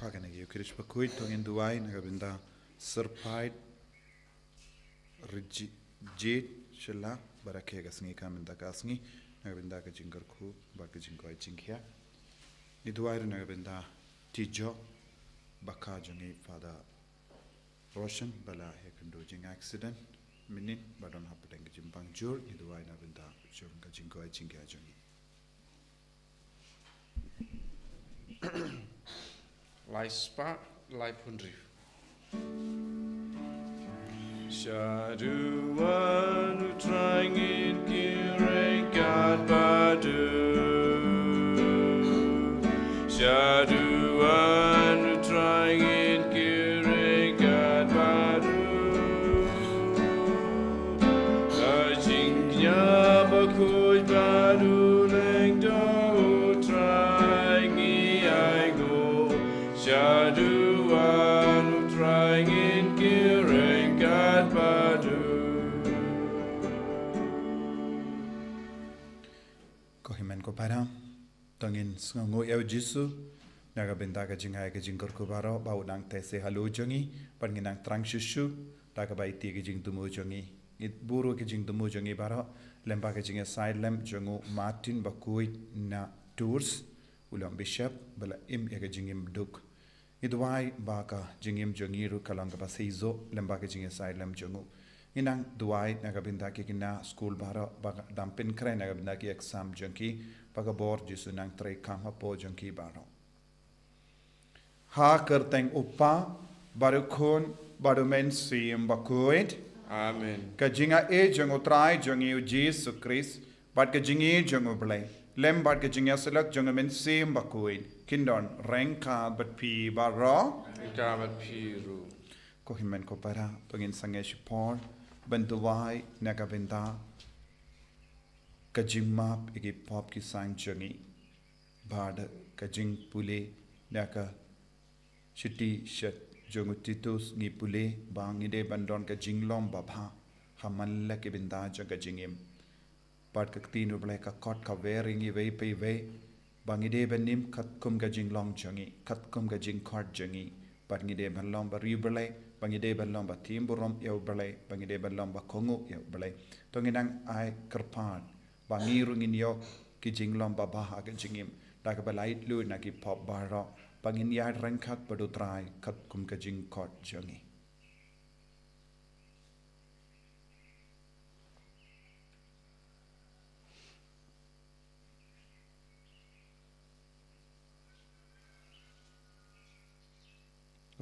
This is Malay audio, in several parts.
Paganagi Krish Bakhuid to in Duai Nagabinda Serpide Rigid Shella Barakega Sngi Kaminda Gasni Nagabinda Jingarku Bakajingo Jinkia Niduai Nagabinda Tijo Bakajungi Father Roshan Bala Hekundojing accident Minin Badon Hapatang Jimbang Jur Niduai Nagabinda Junga Jingo Jingia Jungi Lai spa, lai pundri. Shaduan trying in Kireng God Badu. Shaduan trying in Kireng God Badu. Kajingnya Bakhuid Badu Leng Do trying I go. Shaduan trying in Kireng God Badu. Kohimen ko para tangin sngo eu jisu nagabenda ka jingai ka jingkor ko baro baudang tese halu jongi panginang trang shushu daga baiti ka jing tumu jongi it buru ka jing tumu jongi baro lemba ka jinga side lem jongu Martin Bakhuid na tours ulang bishop bala im ka jingim duk idwai baka jingim jongiru kalanga basizo lemba ka jinga side lem jongu inang duai nagabinda ki kina school bara baga dampin kray nagabinda ki exam jonki baga board jisu nang tray kama po jonki baro ha kerteng upa baru khon baru men sim Bakhuid Amen. ka jinga e jongu trai jongi Jesus Christ bat ka jingi jongu blai lem bat ka jinga selak jongu men sim Bakhuid kindon rengka bat pi baro Ikabat piru. ko himen ko para pengin sange sipor bentuwai nagabinda kajimap igi pop ki sang jongi bad kajing pule naka shiti shat jongu titus ni pule bang ide bandon kajing lom babha haman la ke binda jaga jingim pat ka tinu ble ka kot ka wering i ve pe ve bang ide benim khat kum kajing long jongi khat kum kajing kot jongi pat ngide ban lom ba ribele bangide balom ba timburom yau balai bangide balom ba kongu yau balai tonginang ai kerpan bangiru ngin yo ki jinglom ba ba ga jingim da ka balai lu na ki pop baro bangin ya rangkhat padu trai khat kum ka jing kot jangi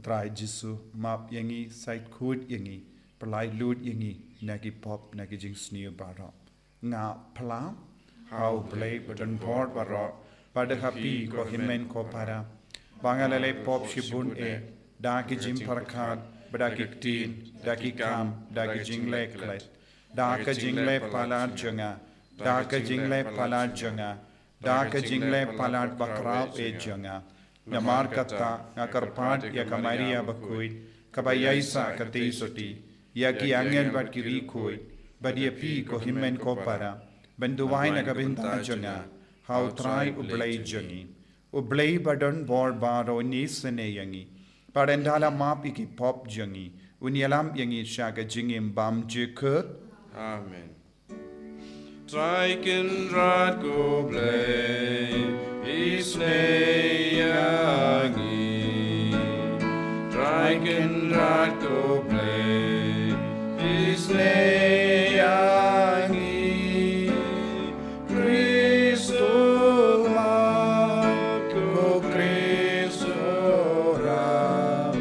trai jisu map yangi side khud yangi palai lut yangi nagi pop nagi jing snew baro nga pla how play button port baro pada happy ko himen ko para bangalale pop shibun e da ki jim parkhat bada ki tin da ki kam da ki jing le klet da ka jing le palar janga da ka jing le palar janga da ka jing le palar bakrao e janga Nyamar kata ngakarpat ya kamaria Bakhuid kabayaisa kati soti ya ki angel bat kiri khoi badia pi ko himen ko para benduwai nagabinta jonga how try ublai jongi ublai badon bor baro ni sene yangi parendala map iki pop jongi unyalam yangi shaga jingim bam jikut Amen. Strijken raad go blij, is neangi. Strijken raad go blij, is neangi. Christo maak, go Christo raam,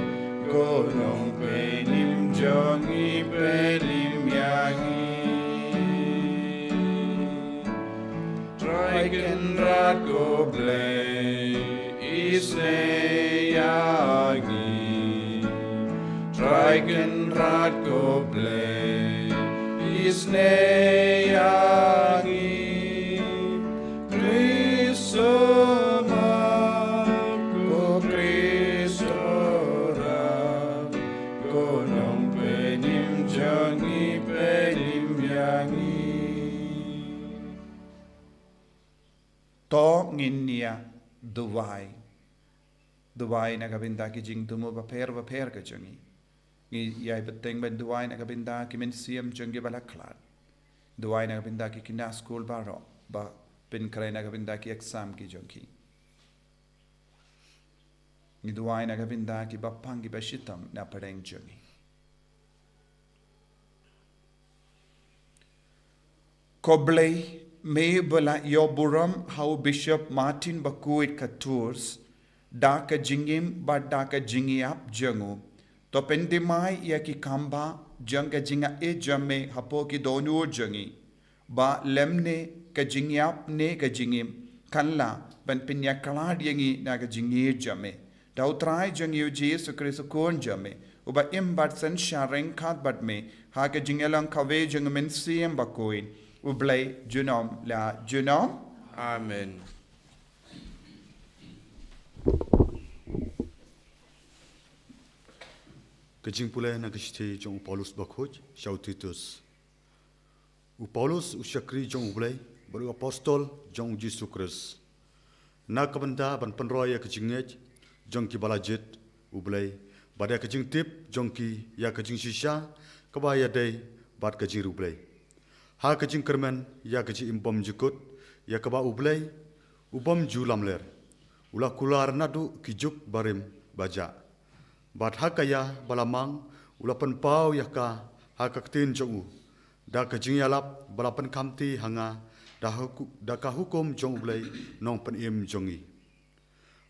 go nong penim jongi penim yangi. Strijken raad go blij, is neangi. Strijken raad go blij, is neangi. Christo maak, go Christo raam, go nong penim jongi penim yangi. to nginia duwai duwai nakabinda ki jing tumo baper ka jungi ngi yai beteng ben duwai nakabinda ki men siam jungi balaklat duwai nakabinda ki kina school baro ba pin kray nakabinda ki exam ki jungi ngi duwai nakabinda ki bapang ki bashitam na padeng jungi Koblei me bala yoburam how Bishop Martin Bakhuid Katurs daka jingim ba daka jingiap jangu to pendimai ya ki kamba janga jinga e jamme hapo ki donu jangi ba lemne ka jingiap ne ka jingim kanla ban pinya kalad yangi na ka jingi jamme dautrai jangi Jesus Christ kon jamme uba imbat san shareng khat bat me ha ka jingelang kawe jang men siem Bakhuid Ublay junom la junom. Amen. Kajing pula na kishti jong Paulus Bakhuid, Titus. Paulus usyakri jong ublay, baru apostol jong Jesus Christ. Na kabanda ban penroya kajingej, jong ki balajit ublay, bada kajing tip jong ki ya kajing shisha, kabaya day bad kajing ublay. Ha kajing kermen ya kajing imbom jikut ya kaba ublay ubom julamler ula kular nadu kijuk barim baja bat ha kaya balamang ula penpau ya ka ha kaktin jongu da kajing yalap balapan kamti hanga da ka hukum jong ublay nong penim jongi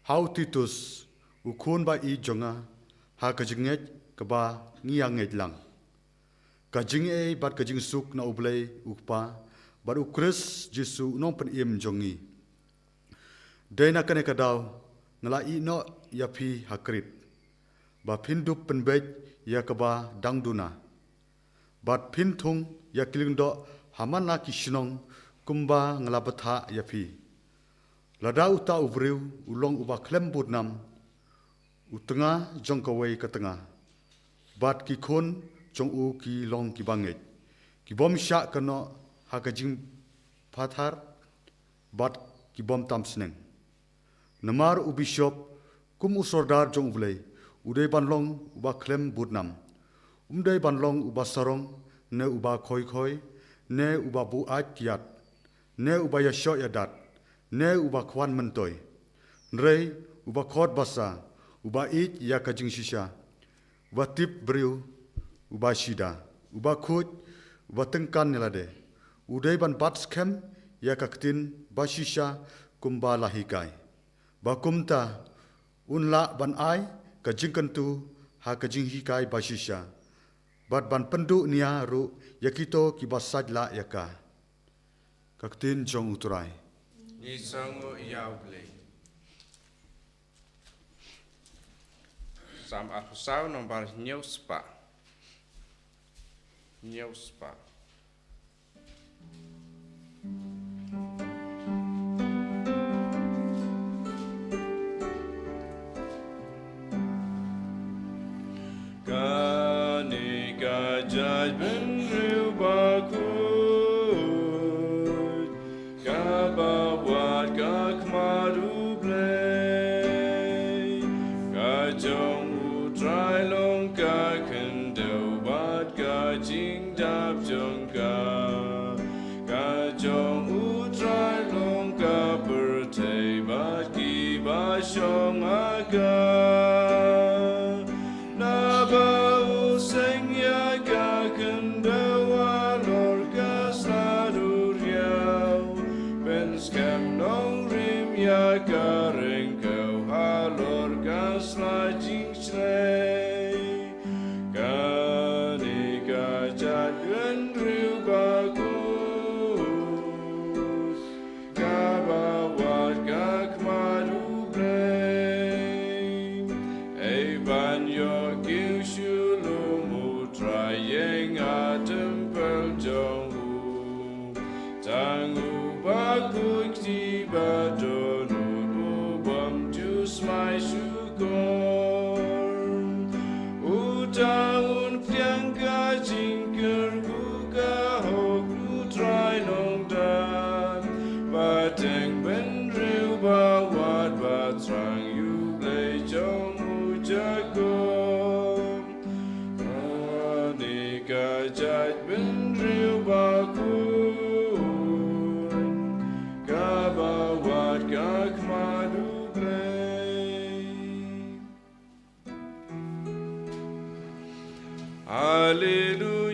hau Titus ukun ba I jonga ha kajinget kaba ngiyang lang Kajing bat kajing suk na ublay ukpa bat ukris Jesu nong penim jongi. Dena kane kadaw ngalai no yapi hakrit. Ba pindup penbej ya kaba dangduna. Bat pintung ya kilingdo hamana kishnong kumba ngalabatha yapi. Lada uta uvriu ulong uba klembut nam utengah jongkawai ke tengah. Bat kikun jong u ki long ki banget ki bom syak kena ha kajing pathar bat ki bom tam sneng namar u bishop kum u sordar jong ulay udai banlong uba klem budnam umdai banlong uba sarong ne uba khoi ne uba bu at kiat ne uba ya shot ya dat ne uba kwan mentoy nrei uba khot basa uba it ya kajing shisha uba tip briu uba shida, uba khut, uba tengkan nilade, udai ban bat skem ya kaktin bashisha kumba lahikai, bakumta unla ban ai kajing kentu ha kajing hikai bashisha, bat ban pendu nia ru yakito kibasaj la yaka, kaktin jong uturai. Ni sangu yauble. Sam akusau nombar nyuspa. Nyuspa. Kani kajaj ben Bakhuid, kabawat kakmaru blay, kajong utrai long kakendau bat kajing dap jongka, kajong utrai long kapertay bat kibashong aga. Teng ben riu ba wat ba trang you play Jacob. Anika Jaj bin Riu Bakhuid. Kabawat Kakmadu Blay. Hallelujah.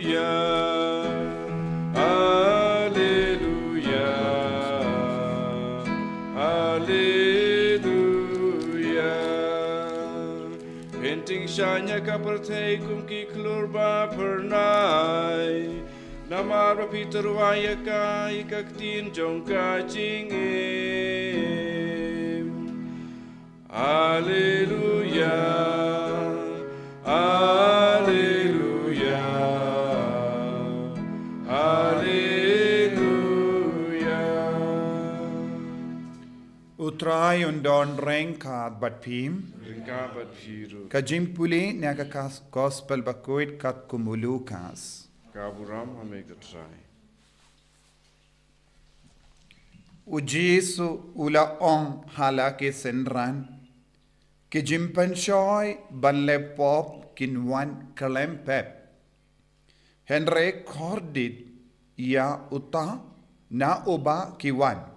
Penting syanya kapertai kumki klur ba pernai. Namar ba Peter waya ka ikaktin jong ka jingim. Hallelujah. Hallelujah. Hallelujah. Utrai undon rengkat bat pim. Ringkabat biru. Kajimpuli naga gospel Bakhuid kat kumulukas. Kaburam hamegutrai. Ujisu ula ong halake senran. Kijimpan shoy banle pop kinwan kalempep. Henry kordit ya uta na uba kiwan.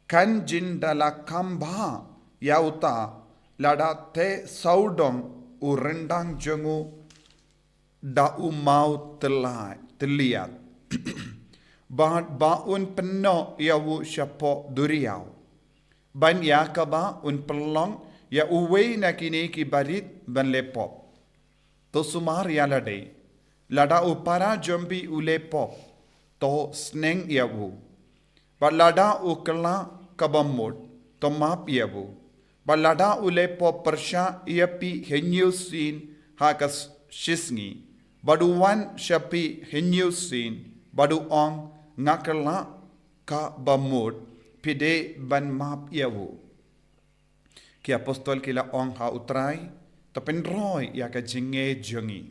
Kan jindala kamba ya uta lada te saudong urendang jengu da umau teliat. Ba un peno ya wu syapo duriau. Ban ya kaba un pelong ya uwe na kini ki barit ban lepop. To sumar ya lade. Lada upara jombi ulepop. To sneng ya wu. Ba lada ukela kabamut. To map ya wu. Balada ulepo persya iapi henyusin hakas Sngi. Baduwan syapi henyusin badu ong ngakala ka bamud pide ban map iawu. Ki apostol kila ong ha utrai tapendroy ya ka jinge jongi.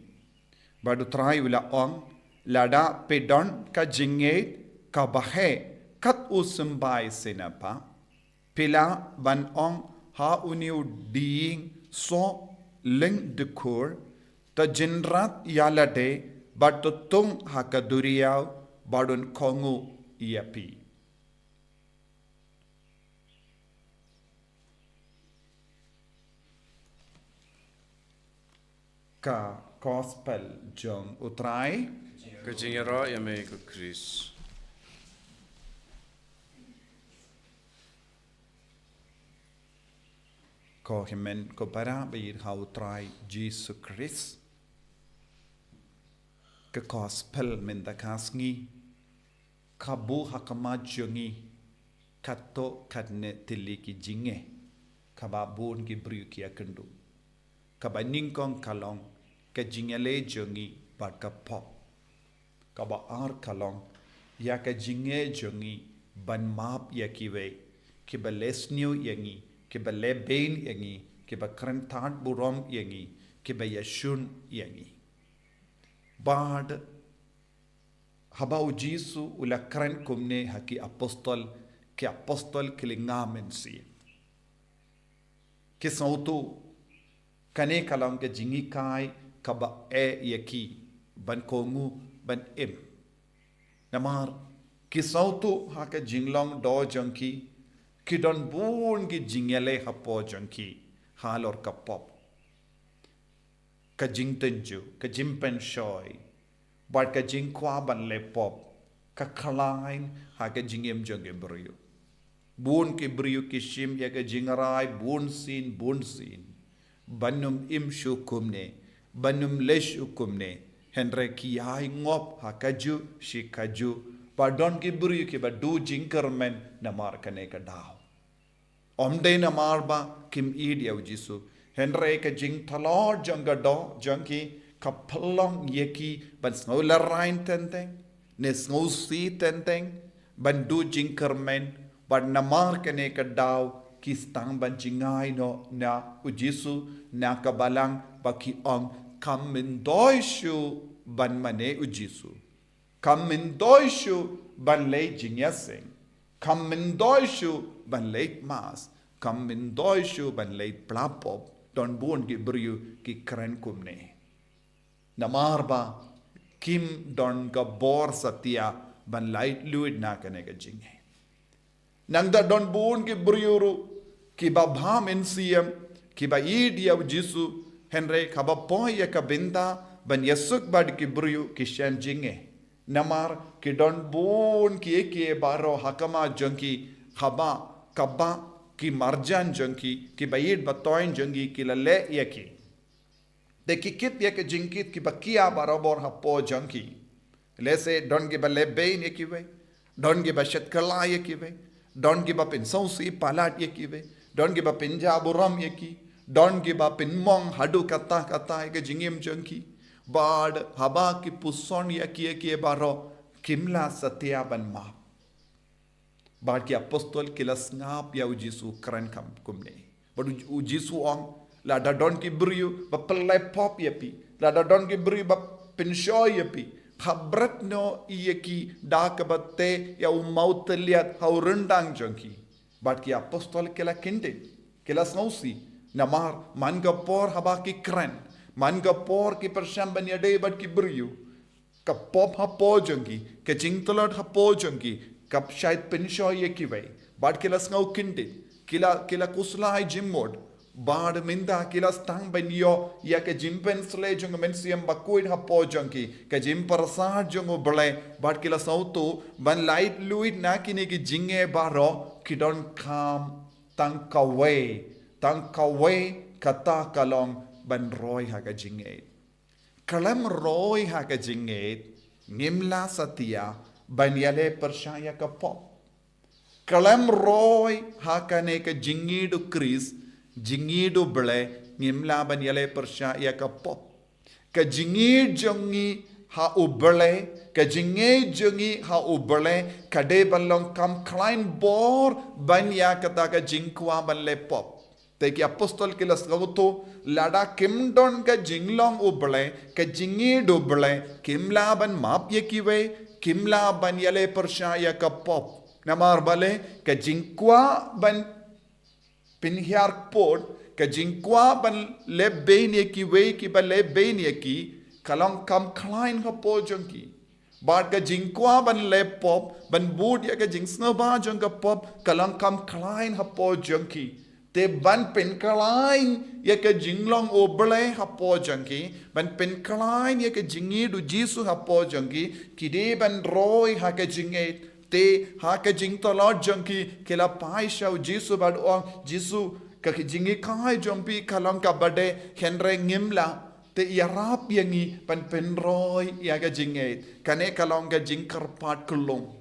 Badu trai ula ong lada pedon ka jinge ka bahe kat usembay senapa. Pila ban ong ha uniu diing so ling dekur ta jinrat yalade but to tung hakaduriau badun kongu iapi. Ka gospel jong utrai Kajingero yame ku Chris. ko himen ko para bir ha utrai Jesus Christ. Ka gospel men da kasngi kabu hakama jongi kato kadne tiliki jinge kaba bun ki bru ki akendu kaba Nyngkong kalong ka jingele jongi bat ka pop kaba ar kalong ya ka jinge jongi ban map ya kiwe ki ba lesniu yangi ki ba leben yangi ki ba krentat burom yangi ki ba yashun yangi bad habau jisu ula kren kumne haki apostol kilingamen si ki sautu kane kalam ke jingi kai kaba yaki ban kongu ban im namar ki sautu haka jinglong do jonki ki don bun ki jingele hapo jonki halor kapop ka jing tenju ka jimpen shoy but ka jing kwa ban le pop ka khalain ha ka jingem jonge brio bun ki brio ki shim ya ka jingarai bun sin banum im shu kumne banum lesh kumne henre ki ai ngop ha kaju shi kaju pardon ki brio ki ba du jinkermen na mar kane ka daw omde na marba kim id ya jisu henre ka jing thalor jonga do jonki kapalong yeki ban snola rain tenteng ne snow si tenteng ban du jinkermen ban namar kane ka daw ki stang ban jingai no na ujisu na kabalang baki ong kamin doishu ban mane ujisu kamin doishu ban lei jinyaseng kamin doishu ban lei mas kamin doishu ban lei plapop don buon ki brio ki kren kumne. Namar ba kim don ka bor satya ban light luid na kane ka jinge. Nang da don buon ki brio ru ki ba bham NCM ki ba idia jisu henre ka ba poya ka binda ban yesuk bad ki brio ki shan jinge. Namar ki don buon ki eke baro hakama junki haba kabba ki marjan junki ki bayid batoin junki ki lale yaki. De ki kit yake jinkit ki bakia barabor hapo junki. Lese don ki ba lebein yaki ve, don ki ba shetkala yaki ve, don ki ba pin sausi palat yaki ve, don ki ba pinjaburam yaki, don ki ba pin mong hadu kata yake jingim junki. Bad haba ki puson yaki baro kimla satya ban ma. Bad ki apostol kila snap ya ujisu keren kam kumne. Bad ujisu ong lada don ki brio ba pelai pop yapi. Lada don ki brio ba pinsho yapi. Habrat no iyaki dakabate ya umauteliat haurundang jongki. Bad ki apostol kila kinde kila snausi namar manga por haba ki keren. Manga por ki persyamban ya day bad ki brio. Ka pop hapo jongki, ka jingtolot hapo jongki. Kap shayad pinsho ye kiway. Bad kila snau kindit. Kila kuslai jimmod. Bad minda kila stang banyo ya ka jimpen sle jong mensiam Bakhuid hapo jongki. Ka jim parasad jong bale. Bad kila sautu ban light luid na kini ki jinge baro kidon kam tangkaway kata kalong ban roy ha ka jinge. Kalam roy ha ka jinge ngimla satya banyale percaya ke pop. Kalam roy hakane ke jingidu kris, jingidu bele, ngimla banyale percaya ke pop. Ke jingid jongi ha ubele, ke jingid jongi ha ubele, kade balong kam klein bor banya kata ke jingkwa banle pop. Teki apostol kilas gauto lada kimdon ke jinglong ubele, ke jingid ubele, kimla ban map ye kiwe, kimla ban yale percaya ke pop. Namar bale ke jingkwa ban pinhiar pot, ke jingkwa ban lebbein ye kiwe ki ban lebbein ye ki, kalong kam klein ha po jongki. Bad ke jingkwa ban le pop, ban bud ya ke jingsna ba jong ke pop, kalong kam klein ha po jongki. Te ban pen kalain ya ke jinglong obele hapo jangki ban pen kalain ya ke jingi du jisu hapo jangki kide ban roy ha ke jinge te ha ke jing tolot jangki kela pai shau jisu bad ong jisu ka ke jingi kai jompi kalong ka bade henre ngimla te yarap yangi ban pen roy ya ke jinge kane kalong ka jingkar pat kulong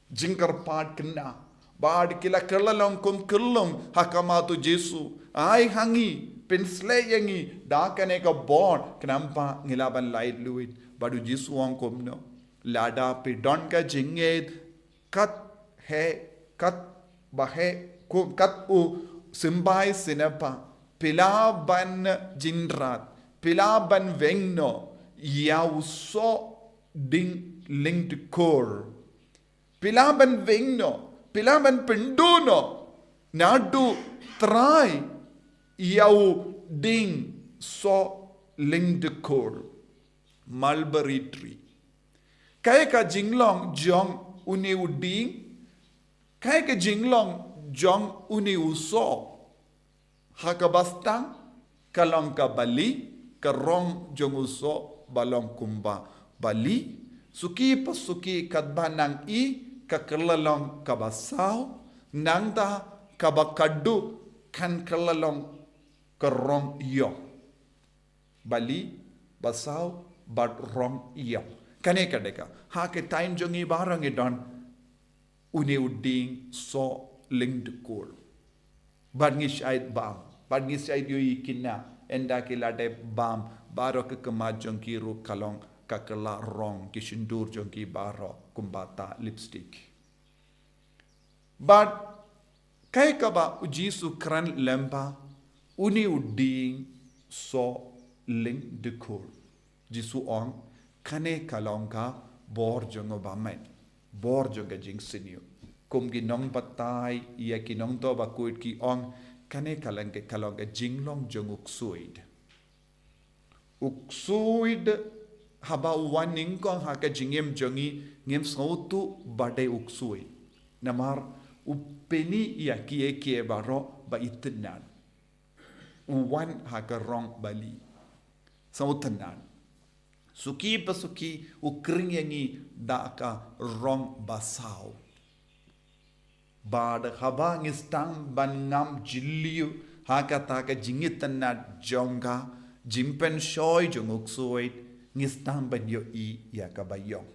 jingkar pat kena. Bad kila kelalong kum kelong hakamatu Jesu. Ay hangi pinsle yangi dakane ka born kenampa ngilaban light luid. Badu Jesu ang kum no. Lada pidon ka jinged kat bahe kum kat u simbay sinapa pilaban jindrat pilaban vengno yaw so ding linked core pilaban vengno pilaban penduno nadu try yau ding so lingdekor mulberry tree kaya ka jinglong jong uni uding kaya ka jinglong jong uni uso hakabastang kalong ka bali karong jong uso balong kumba bali suki pasuki kadbanang i kakelalong kabasaw nangta kabakadu kan kelalong kerong iyo bali basaw bad rong iyo kane kadeka ha ke time jongi barang idon uni uding so lingdukul bad ngi shait shait yo ikina enda kilade bam baro ke kemajong kiru kalong kakela rong kishindur jongki baro kumbata lipstick. But kay kaba ujisu kran lempa uni uding so ling dekor. Jisu ong kane kalongka bor jongo bamet bor jonga jing sinyo. Kum ginong patay iya kinong to Bakhuid ki ong kane kalong ke jinglong jong uksuid. Uksuid haba wan Nyngkong ha ka jingem jongi ngem sautu bade uksuid. Namar upeni ya kie baro ba itenan. Uwan ha ka rong bali. Sautanan. Suki pasuki ukring yangi da ka rong basau. Bad haba ngistang ban ngam jiliu hakata ka jingitan na jonga jimpen shoy jonguk suit ngistang ban yo I ya ka bayong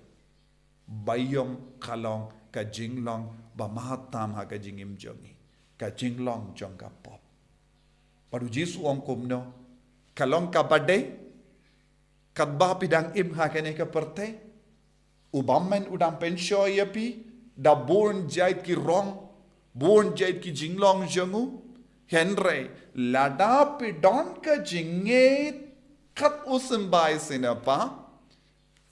kalong ka jinglong ba mahatam ha ka jingim jongi ka jinglong jonga pop paru jisu om kumno kalong ka bade kadba pidang im ha ka ne ka perte ubammen udam pen shoy yapi da born jait ki rong, born jait ki jinglong jangu, Henry, lada pidon ka jinget, kat usimbai sinapa,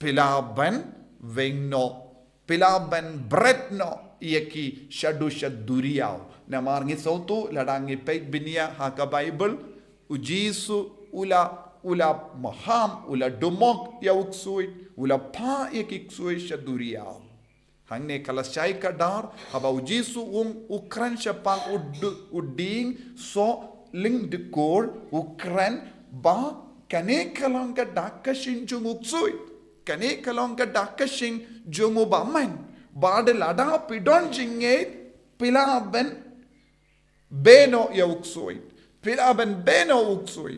pilaban vengno, pilaban bretno, yaki shadu shaduriao. Namar ngi sautu, lada ngi peit binia haka Bible, ujisu ula maham, ula dumok ya uksuit, ula pa yaki ksui shaduriao. Hangne kalasay kadar haba ujisu ukran syapang uding so ling dekor ukran ba kane kalong ka dakashin jung uksui kane kalong ka dakashin jung ubaman ba de lada pidon jinget pila ben beno ya uksui pila ben beno uksui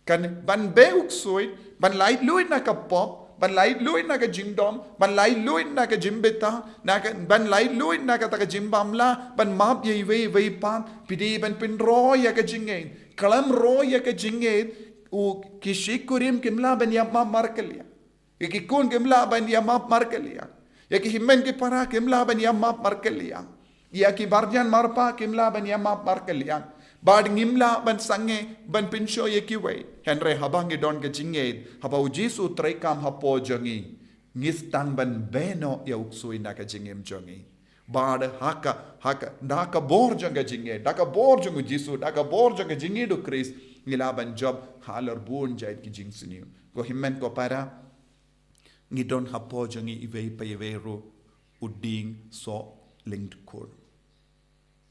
kan ban be uksui ban light luit na kapop ban lai luit na ka jingdom ban lai luit na ka jimbeta ban lai luit na ka taka jimbamla ban map ye we pan pidi ban pin ro ya ka jingen kalam ro ya ka jingen u kishikurim kimla ban ya map markelia ya ki kun kimla ban ya map markelia ya ki himmen ki para kimla ban ya map markelia ya ki barjan marpa kimla ban ya map markelia bad ngimla ban sange ban pinsho ye ki we Henry habangi don ke jinged haba ujisu traikam hapo jongi ngistang ban beno ya uksui na ka jingem jongi bad haka daka bor jonga jinged daka bor jongu jisu daka bor jonga jingidu Chris ngila ban job halar bun jait ki jingsiniu go himmen ko para ngidon hapo jongi iwei pa yeweru uding so linked kur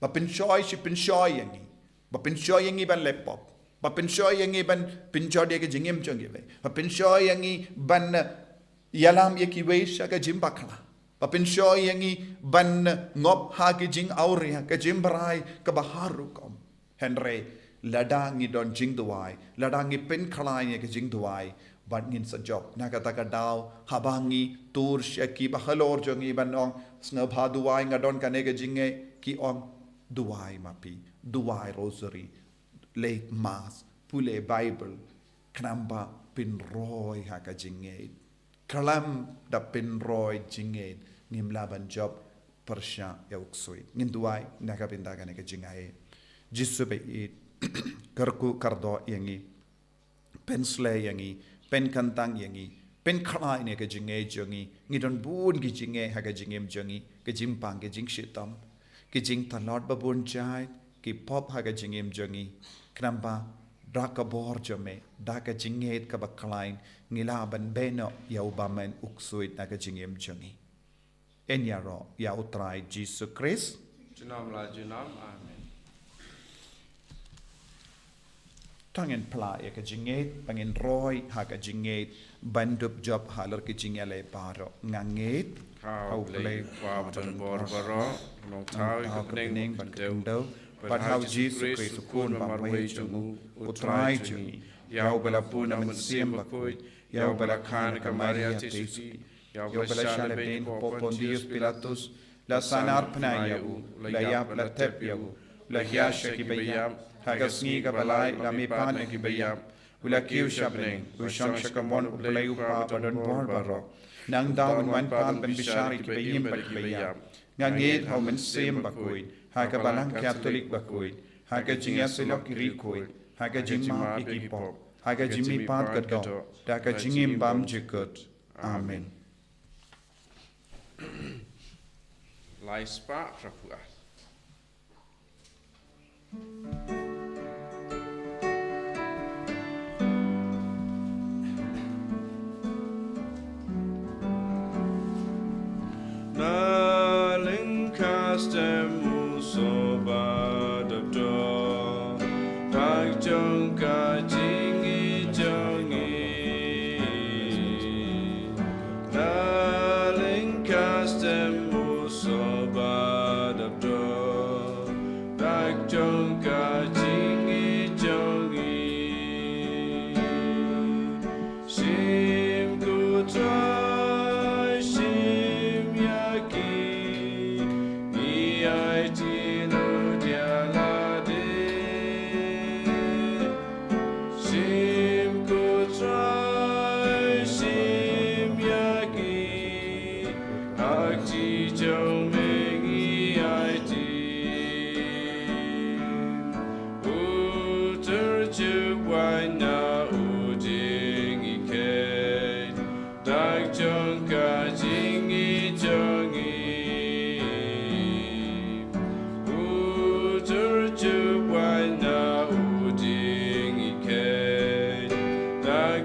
ba pinshoy si pinshoy yangi ba pinshoy yangi ban laptop ba pinshoy yangi ban pinshoy dia ke jingem jongi we ba pinshoy yangi ban yalam ye ki we sha ka jimbakla ba pinshoy yangi ban ngop ha ki jing auria ka jimbrai ka baharu kom Henry ladangi don jing duai ladangi pin khalai ye ke jing duai ban ngin sa job na ka taka daw habangi tur shaki ba halor jongi ban ong snga bha duai ngadon ka ne ke jinge ki ong duai mapi duai rosary late mass pule Bible knamba pin roy ha ka jinge kalam da pin roy jinge ngim laban job persha ya uksui ngin duai na ka pinda ka ne ke jingai jisu be it karku kardo yangi pen slay yangi pen kantang yangi pen khalai ne ke jinge jongi ngidon bun gi jinge ha ka jingem jongi ke jimpang ke jing shitam ke jing talot babun jai ki pop ha ka jingem jongi knamba daka bor jome daka jinget ka baklain ngila ban beno ya ubamen uksuit na ka jingem jongi enyaro ya utrai Jesus Christ Junam la junam, amen. Tangen pla ya ka jinget pangin roy ha ka jinget bandup job halar ki jingale paro nganget How play for the board baro, no tau kening ban deu, but how Jesus Christ kun marway jungu, utrai jungi, yau bala puna man sim Bakhuid, yau bala khan ka Maria tisuki, yau bala shalabin Pontius Pilatus, la sanar pnayahu, la yap la tepyahu, la yasha ki bayam, hagasni ka balai la mi pan ki bayam, ula kiu shabring, ushang shakamon uplayu pa badon barbaro. Nang dawn wan pan ben bishari ki bayim bat ki bayam. Ngangit hau men sim Bakhuid, haga balang Catholic Bakhuid, haga jinga silok rikuid, haga jimma ikipop, haga jimmi pat gadot, daga jingim bam jikut. Amen. Lai spa rapuat.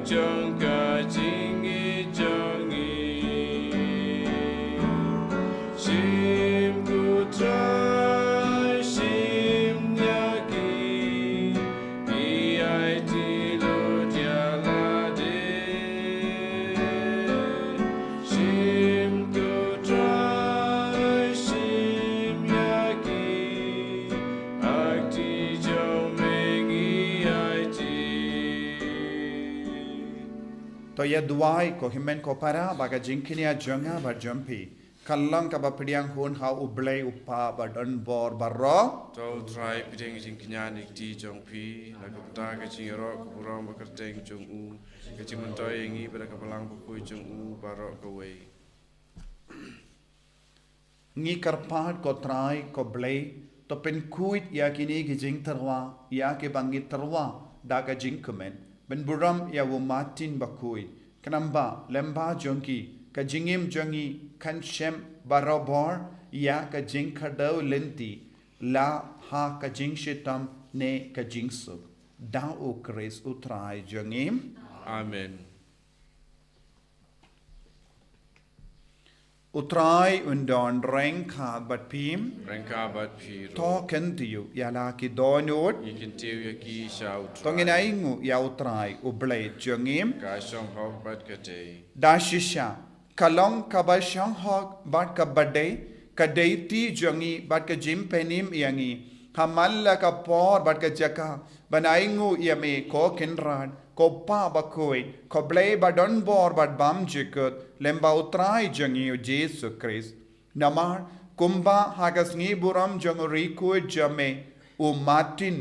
trong cả chính ý trong ý sim cu trai sim nhà kỳ kỳ ai ti lo dia la de sim cu trai sim nhà kỳ ai ti trong mình ý ai ti To ya duai ko himen ko para baga jinkinia jonga ba jumpi. Kallang ka ba pidiang hun ha ublay upa ba don bor barro. Tau trai pideng jing kinyan ikti jong pi la kapta ka jing ro ka burang ba kerteng jong u ka jing mentoy ngi pada kapalang Bakhuid jong u barok ka wei Ngi karpat ko trai ko blay to pen kuit ya kini ki jing terwa ya ke bangi terwa da ka jing kemen. Ben buram ya wo Martin Bakhuid. Kanamba lemba jonki ka jingim jongi kan shem barobor ya ka jing khadau lenti la ha ka jing shitam ne ka jing suk. Da o kres utrai jongim. Amen Utrai undon reng kha bat pim. Rengka bat pi ro To kentiu ya la ki donut. Ikin tiu ya ki shau Tongin aingu ya utrai ublay jongim. Ka shong hok bat ka te Da shisha kalong kaba shang hok bat ka badai ka deiti jongi bat ka jim penim yangi hamalla ka por bat ka jaka banaingu yame ko kinrad ko pa Bakhuid ko blay badon bor bat bam jikut lemba utrai jongi o Jesu Christ namar kumba hagas ngi buram jongori ko jame o Martin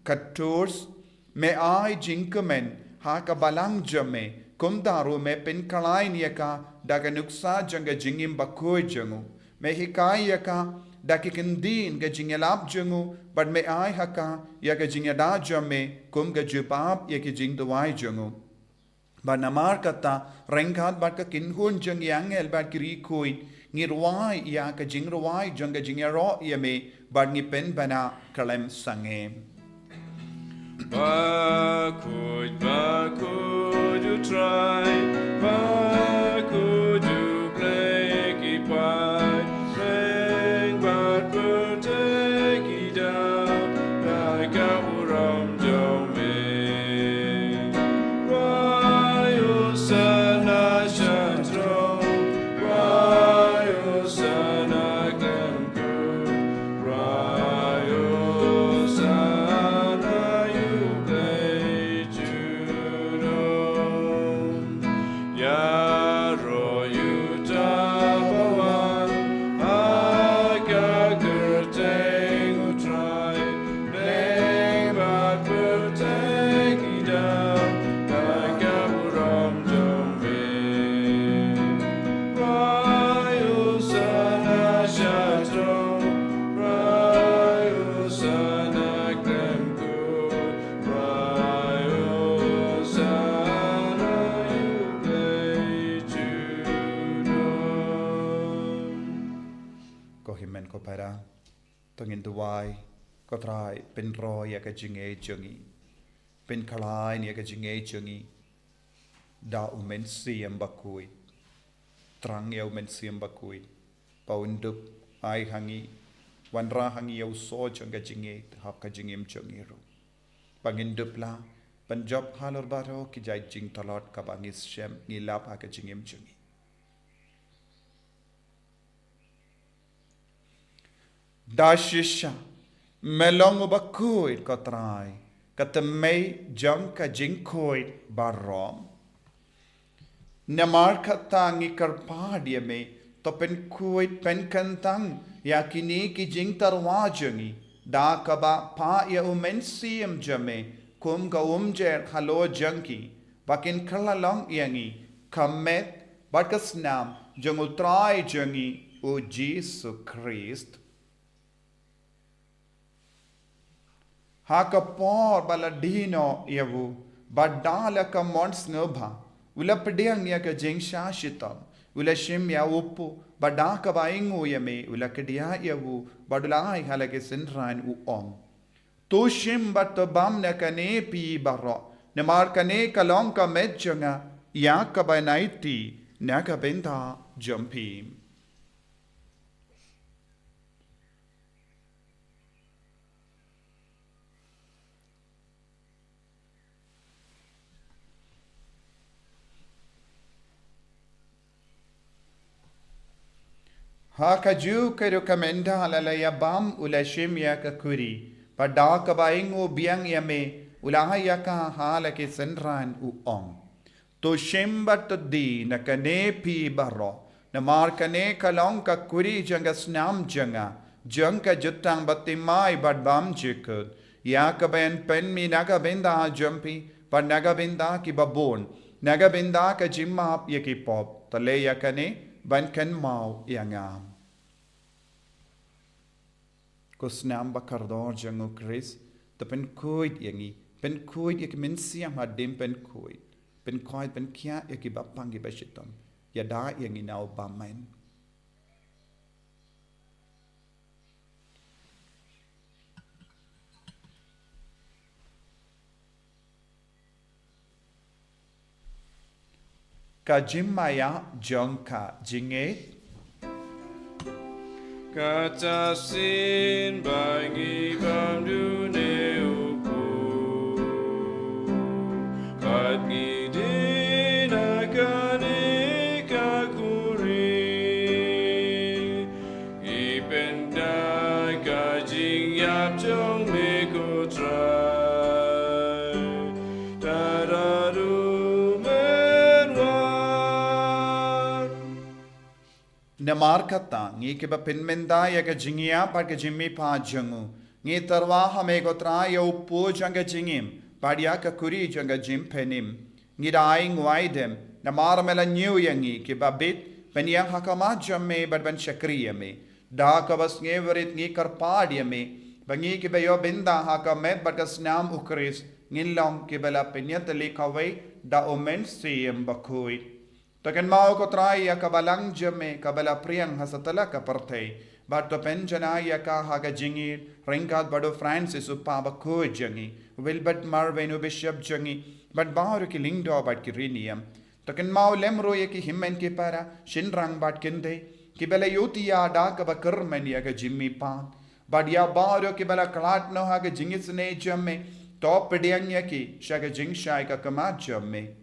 katurs me ai jinkamen ha ka balang jame kumdaru me pen kalai niaka daga nuksa janga jingim Bakhuid jangu me hikai yaka daki kendin ga jingelap jangu but me ai haka yaka jingada jame kum ga jupap yaki jing duai jangu ba namar kata rengkat bat ka kinhun jang yangel bat kiri kuit ngirwai ya ka jingrawai janga jingero yame bat ngi pen bana kalem sange Bakhuid Bakhuid you try Bakhuid you play keep quiet Reng bat bertek down like a uram jome Rayo sana shatro Rayo sana kemku Rayo sana you play judo Yaro you tabawan Aga gerteng utrai Neng bat bertek idam Aga uram jombe Rayo sana shatro Rayo sana kemku Rayo sana you play judo ko himen ko para tongin duai ko trai pen ro ya ka jinge jongi pen kalai ni ya ka jinge jongi da umen siam Bakhuid trang ya umen siam Bakhuid paundup ai hangi wanra hangi ya so jonga jinge hak ka jingim jongi ro pangindup la panjob halor baro ki jai jing talot ka bangis shem ngilap ha ka jingim jongi Dashisha melong Bakhuid ko trai katamay jang ka jingkoid barom namar katangi karpadia me to pen kuid pen kantang yakini ki jing tarwajangi da kaba pa ya umensiam jame kum ka umjer halo janki bakin kalalong yangi kamet bakasnam jangutrai jangi o Jesu Christ Haka por baladino yavu badala ka mons ngobha ula pediang nia ka jengsha shitam ula shim ya upu badaka baingu yame ula kedia yavu badulai halake sinran u om to shim bat bam na ka ne pi baro Namar kane kalong ka medjanga ya ka banaiti naga benda jumpim. Ha kaju kero kamenda halalaya bam ulashim ya kakuri. Pada kabaingo biang yame ulahaya ka halake senran uong. To shimbat di na kane pi baro. Na mar kane kalong kakuri janga snam janga. Jangka jutang batimai bad bam jikud. Ya kabayan pen mi naga benda jumpi. Pad naga benda ki babon. Naga benda ka jimap yaki pop. Tale ya kane ban kan mau yangam. Ko snam bakardor jango Chris, the pen kuid yangi, pen kuid yak min siam hadim pen kuid, pen kuid pen kia yaki bapangi bashitom, yada yangi now bamen. Ka jimmaya jongka jinget, Kata sin bangi bandu ne upu Kat ngidin akane kakuri Ipenda kajing yap chong me ko try Tadadu menwan Namar kata ngi ke ba pinmenda ya ka jingia par ka jimmi pa jangu ngi tarwa hame ko tra ya upo janga jingim padia ka kuri janga jim penim ngi dai ngwaidem namar mela nyu yangi ke ba bit penya hakama jamme bad ban shakriya me da ka bas nge verit ngi kar padia me bangi ke ba yo binda haka me bad ka snam ukris ngi long ke bela penya tele kawai da omen siem Bakhuid. Takan mau ko try ya kabalang jame kabala priyang hasatala ka partay but to penjana ya ka haga jingi ringkat bado Francis upa Bakhuid jangi Wilbert Marvin bishop jangi but baharu ki lingdo but ki riniam takan mau lemro ya ki himmen ki para shinrang but kinde ki bela yuti ya da ka bakarmen ya ka jimmi pa but ya baharu ki bela klat no haga jingi sne jamme top pediang ya ki shaga jing shai ka kama jamme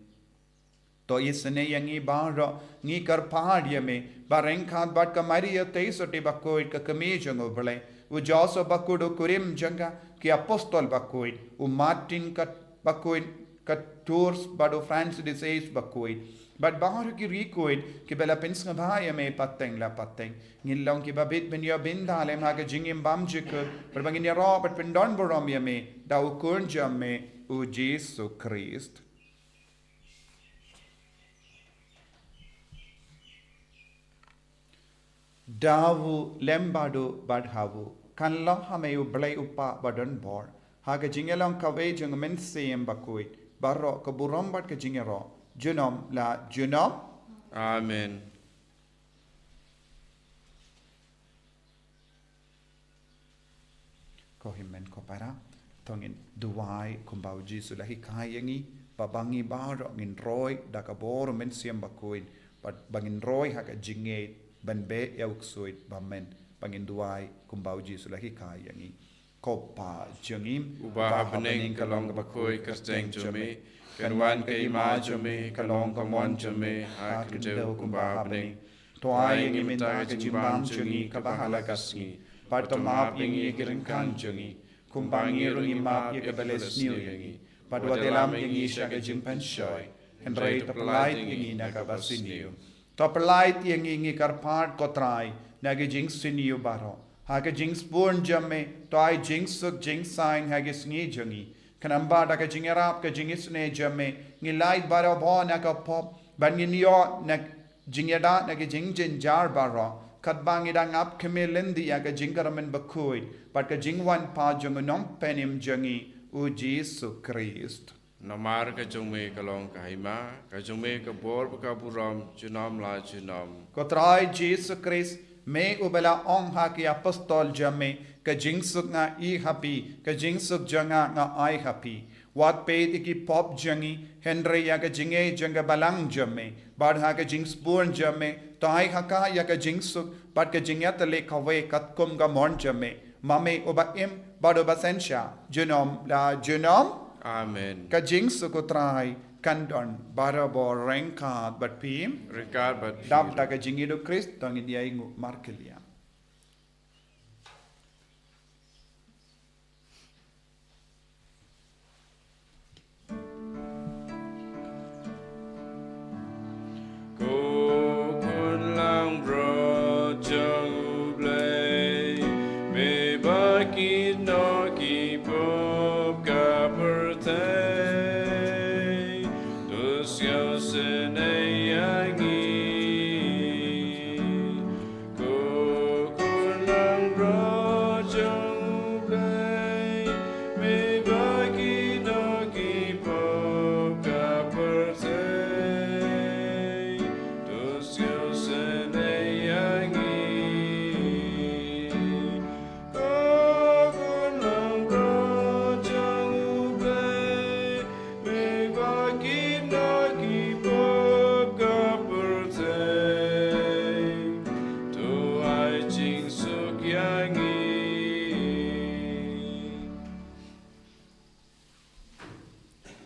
तो इसने यंगी बारो नी कर पहाड़िया में बारें खाद बाट का मारिया तेईसोटी Bakhuid का कमीजंगो बले वो जॉसो Bakhuid कुरिम जंगा कि अपोस्तल Bakhuid वो मार्टिन का Bakhuid का टूर्स बाडो फ्रांसिस डिसेस Bakhuid बट बाहर की रिकोइड कि बेला पिंस का भाई में पत्तेंग ला पत्तेंग गिल्लों की बाबित बिन्या बिंदा ले माके जिंगिम बाम जिकर पर बंगिन्या रॉ बट पिंडॉन बरोमिया में दाउ कुंजम में उ जीसु Christ Dawu lembadu badhawu kan long hameyu blay upa badan bor haga jingelong kawe jung men siem Bakhuid barro ka burom bat ka jingero junom la junom Amen. ko himmen ko para tongin duwai kumbau jisu lahi kayangi babangi baro ngin roy da ka bor men siem Bakhuid but bangin roy haga jinget ban be yauk suit bamen pangin duai kumbau jisu lahi kayangi kopa jengim Ubah bening kalong Bakhuid kasteng jome kanwan ke ima jome kalong kamon jome hakim jeu kumbah bening toai ngi minta ke jimbam jengi kabahala kasngi partomap yengi kiringkan jengi kumbangi rungi map ye kebeles niu yengi padwa delam yengi syaga jimpan shoy hendrai tapalait yengi nakabasiniu Topelait yang ingi karpart kotrai nagi jing siniu baro haga jing spurn jamme toai jing suk jing sign haga sngi jangi kanamba daga jing arab ka jing isne jamme ngi light baro bo naga pop bangin yo nak jing yada nagi jing jin jar baro kat bangi dang up kemelendi yaga jing karamen Bakhuid but ka jing wan pa jung nom penim jangi u Jesu Christ Namar ka jome kalong kahima ka jome ka bor ka buram junam la junam Kotrai Jesu Christ me ubela ong ha ki apostol jamme ka jingsuk nga I happy ka jingsuk janga nga I happy Wat peit iki pop jangi, Henry yaga jinge janga balang jame, Bad haka jings born jame, Tai haka yaga jingsuk, Bad ka jingyata le kawe kat kum ga mon jame, Mame oba im, Bad oba sensha, Junom la junom, Amen. ka jingsuk utrai, Kandon, Bada bo rengkat, Bad pim, Regard but Dab taka jingido Christ, Tangi dia ingu markelia.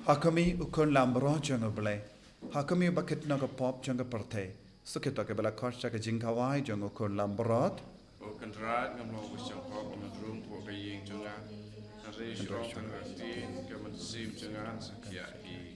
Hakami ukun lambro janga ble. Hakami bakit naga pop janga parte. Sukito ke bela korsha ke jingkawai janga ukun lambrot. O kandrat ngam lo wisang pop ngam room po kaying junga. Nari shirong kangratin kaman sim junga sakya I.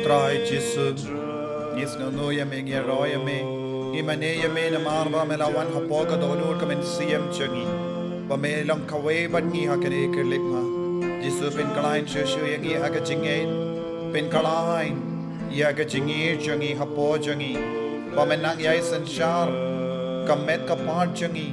Trai Jesu Yes no no yame nge royame Imane yame na marba melawan hapoga donur kamen siem changi Bame lang kawe bat ni hakane kerlikma Jesu pen kalain shushu yangi haga jingay Pen kalain yaga jingi changi hapo changi Bame nang yai sanshar Kamet kapar changi